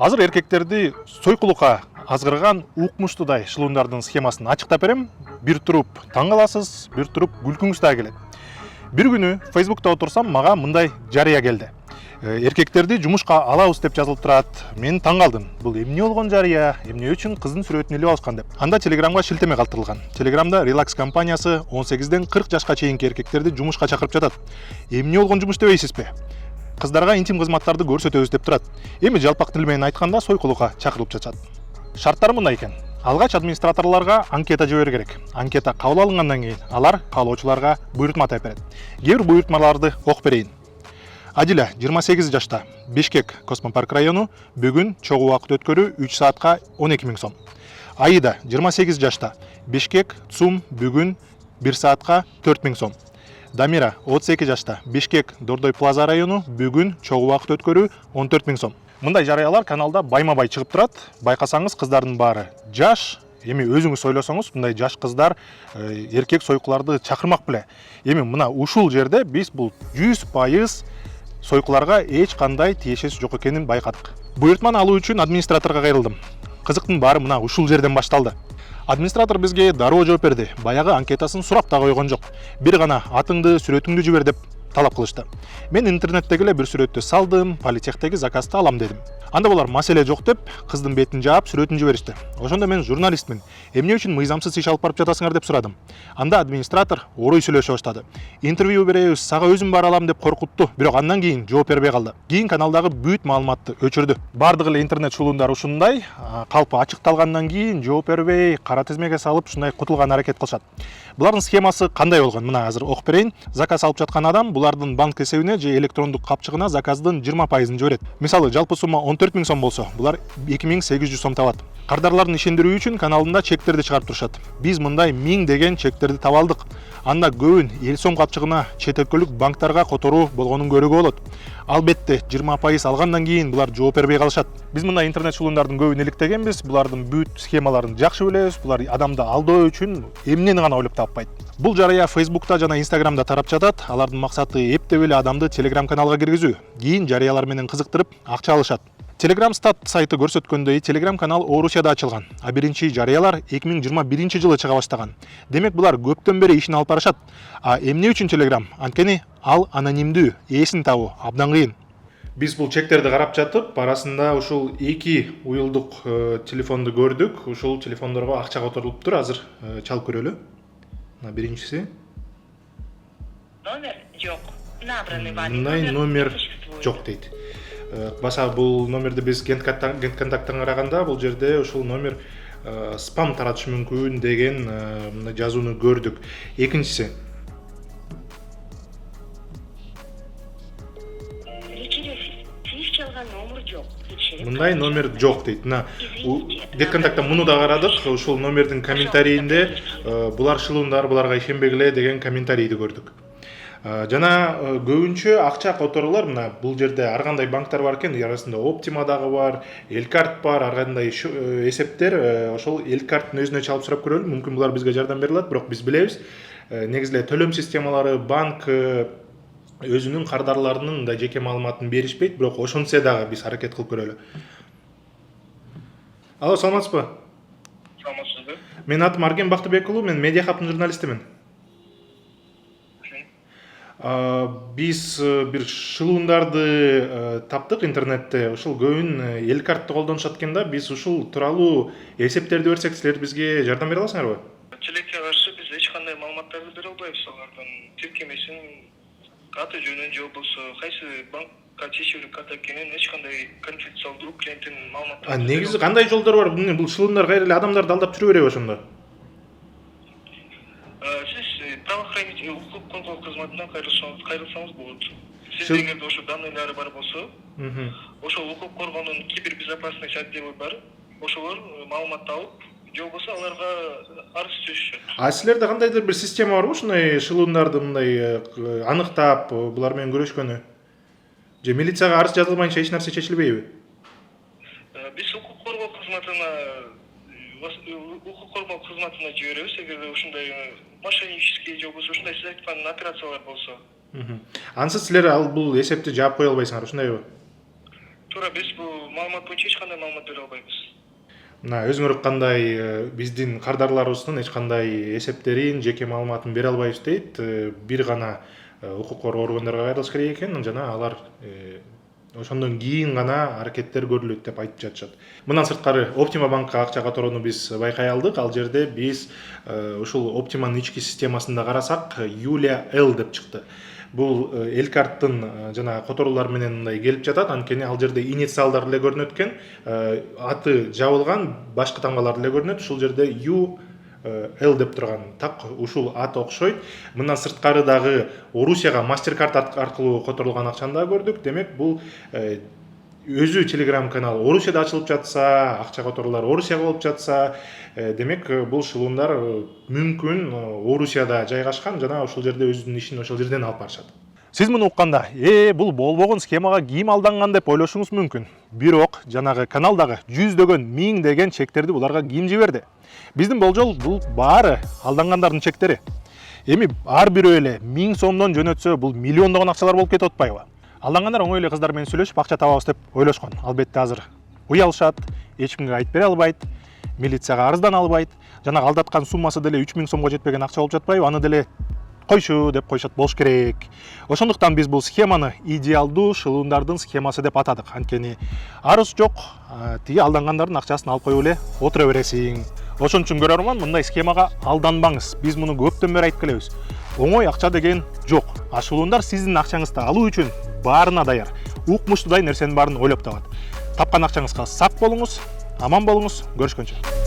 Азыр эркектерди сойкулукка азгырган укмуштуудай шылуундардын схемасын ачыктап берем. Бир туруп таң каласыз, бир туруп күлкүңүз да келет. Бир күнү Facebook'та отурсам, мага мындай жарыя келди. Эркектерди жумушка алабыз деп жазылып турат. Мен таң калдым. Бул эмне болгон жарыя, эмне үчүн кыздын сүрөтүн илип алышкан деп. Анда Telegramга шилтеме калтырылган. Telegramда Relax компаниясы 18ден 40 жашка чейинки эркектерди жумушка чакырып жатат. Эмне болгон жумуш дебейсизби? Кыздарга интим кызматтарды көрсөтөбүз деп турат. Эми жалпак тил менен айтканда сойкулукка чакырылып жатат. Шарттары мындай экен. Алгач администраторлорго анкета жиберүү керек. Анкета кабыл алынгандан кийин алар каалоочуларга буйрутма тапп берет. Кээ бир буйрутмаларды окуп берейин. Адиля 28 жашта, Бишкек Космопарк району, бүгүн чогуу убакыт өткөрүү 3 саатка 12 000 сом. Аида 28 жашта, Бишкек ЦУМ бүгүн 1 саатка 4 000 сом. Дамира 32 жашта, Бишкек Дордой Плаза району, бүгүн чогуу убакыт өткөрүү 14 000 сом. Мындай жарыялар каналда байма-бай чыгып турат. Байкасаңыз кыздардын баары жаш. Эми өзүңүз ойлосоңуз, мындай жаш кыздар эркек сойкуларды чакырмак беле. Эми мына ушул жерде биз бул 100% сойкуларга эч кандай тиешеси жок экенин байкадык. Буйрутманы алуу үчүн администраторго кайрылдым. Кызыктын баары мына ушул жерден башталды. Администратор бизге дароо жооп берди. Баягы анкетасын сурап да койгон жок. Бир гана атыңды, сүрөтүңдү жибер деп талап кылышты. Мен интернеттеги эле бир сүрөттү салдым, политехтеги заказды алам дедим. Анда булар маселе жок деп кыздын бетин жаап сүрөтүн жиберишти. Ошондо мен журналистмин. Эмне үчүн мыйзамсыз иш алып барып жатасыңар деп сурадым. Анда администратор орой сүйлөшө баштады. Интервью беребиз, сага өзүм бара алам деп коркутту. Бирок андан кийин жооп бербей калды. Кийин каналдагы бүт маалыматты өчүрдү. Бардыгы эле интернет шуулундар ушундай, калпы ачыкталгандан кийин жооп бербей, кара тизмеге салып ушундай кутулган аракет кылышат. Булардын схемасы кандай болгон? Мына азыр окуп берейин. Заказ алып жаткан адам булардын банк эсебине же электрондук капчыгына заказдын 20%-ын жиберет. Мисалы, жалпы сумма 14 000 сом болсо, булар 2800 сом табат. Кардарларын ишендирүү үчүн каналында чектерди чыгарып турушат. Биз мындай 1000 деген чектерди таба алдык. Анда көбүн эл сом капчыгына чет өлкөлүк банктарга которуу болгонун көрүүгө болот. Албетте 20% алгандан кийин булар жооп бербей калышат. Биз мындай интернет шуулундардын көбүн иликтегенбиз. Булардын бүт схемаларын жакшы билебиз. Булар адамды алдоо үчүн эмнени гана ойлоп таппайт. Бул жарыя Facebook'та жана Instagram'да тарап жатат. Алардын максаты эптеп эле адамды Telegram каналга киргизүү. Кийин жарыялар менен кызыктырып акча алышат. Telegram Stat сайты көрсөткөндөй, Telegram канал Орусияда ачылган, а биринчи жарыялар 2021 жылы чыга баштаган. Демек булар көптөн бери ишин алып барышат. А эмне үчүн Telegram? Анткени ал анонимдүү, эсин табуу абдан кыйын. Биз бул чектерди карап жатып, арасында ушул 2 уюлдук телефонду көрдүк. Ушул телефондорго акча которулуптур. Азыр чалып көрөлү. Мына биринчиси. Номер жок. Набранный вами Мындай номер жок дейт. Баса бул номерди биз Гент контакттан караганда бул жерде ушул номер спам таратышы мүмкүн деген жазууну көрдүк. Экинчиси. Тиеш чалган номер жок. Мындай номер жок дейт. Мына Гент контакттан муну да карадык. Ушул номердин комментарийинде булар шылуундар, буларга ишенбегиле деген комментарийди көрдүк. Жана көбүнчө акча которуулар мына бул жерде ар кандай банктар бар экен, арасында Optima дагы бар, Элкарт бар, ар кандай эсептер. Ошол Элкарттын өзүнө чалып сурап көрөлү. Мүмкүн булар бизге жардам бере алат, бирок биз билебиз. Негизи эле төлөм системалары банк өзүнүн кардарларынын мындай жеке маалыматын беришпейт, бирок ошентсе дагы биз аракет кылып көрөлү. Алло, саламатсызбы? Саламатсызбы? Менин атым Арген Бактыбек уулу, мен Медиа Хабтын журналистимин. Биз бир шылуундарды таптык интернетте. Ушул көбүн Элкартты колдонушат экен да. Биз ушул тууралуу эсептерди берсек, силер бизге жардам бере аласыңарбы? Тилекке каршы биз эч кандай маалыматтарды бере албайбыз. Алардын тиркемесин, аты жөнүн же болбосо кайсы банкка чечүүлүк ката экенин эч кандай конфиденциалдуу клиенттин маалыматтарын. Негизи кандай жолдор бар? Бул шылуундар кайра эле адамдарды алдап жүрө береби ошондо? Сиз правоохранитель укук коргоо кызматына кайрылсаңыз болот. Сиз эгерде ошо данныйлары бар болсо, ошол укук коргоонун кибербезопасность отделы бар. Ошолор маалыматты алып, же болбосо аларга арыз түзүшөт. А силерде кандайдыр бир система барбы ушундай шылуундарды мындай аныктап булар менен көрөшкөнү? Же милицияга арыз жазылбайынча эч нерсе чечилбейби? Биз укук коргоо кызматына жиберебиз, эгерде ушундай мошеннический же болбосо ушундай сиз айткан операциялар болсо. Ансыз силер бул эсепти жаап кое албайсыңар, ушундайбы? туура биз бул маалымат боюнча эч кандай маалымат бере албайбыз. мына өзүңөр уккандай биздин кардарларыбыздын эч кандай эсептерин, жеке маалыматын бере албайбыз дейт. Бир гана укук коргоо органдарына кайрылыш керек экен, жана алар ошондон кийин гана аракеттер көрүлөт деп айтып жатышат. Мындан сырткары Optima банкка акча которууну биз байкай алдык. Ал жерде биз ушул Optima'нын ички системасында карасак Юлия Л деп чыкты. Бул Элкарттын жана которуулар менен мындай келип жатат. Анткени ал жерде инициалдар эле көрүнөт экен, аты жабылган башкы тамгалар эле көрүнөт. Ушул жерде Ю Л деп турган так ушул ат окшойт. Мындан сырткары дагы Орусияга MasterCard аркылуу которулган акчаны да көрдүк. Демек бул өзү Telegram канал Орусияда ачылып жатса, акча которуулар Орусияга болуп жатса, демек бул шылуундар мүмкүн Орусияда жайгашкан жана ошол жерде өзүнүн ишин ошол жерден алып барышат. Сиз муну укканда, бул болбогон схемага ким алданган деп ойлошуңуз мүмкүн. Бирок жанагы каналдагы жүздөгөн, миңдеген чектерди буларга ким жиберди? Биздин болжол бул баары алдангандардын чектери. Эми ар бирөө эле 1000 сомдон жөнөтсө, бул миллиондогон акчалар болуп кетип атпайбы? Алдангандар оңой эле кыздар менен сүйлөшүп акча табабыз деп ойлошкон. Албетте азыр уялышат, эч кимге айтып бере албайт, милицияга арыздана албайт. Жанагы алдаткан суммасы деле 3000 сомго жетпеген акча болуп жатпайбы? Аны деле койшу деп коюшат болуш керек. Ошондуктан биз бул схеманы идеалдуу шылуундардын схемасы деп атадык. Анткени арыз жок, тиги алдангандардын акчасын алып коюп эле отура бересиң. Ошон үчүн көрөрман, мындай схемага алданбаңыз. Биз муну көптөн бери айтып келебиз. Оңой акча деген жок. Шылуундар сиздин акчаңызды алуу үчүн баарына даяр. Укмуштуудай нерсенин баарын ойлоп табат. Тапкан акчаңызга сак болуңуз, аман болуңуз. Көрүшкөнчө.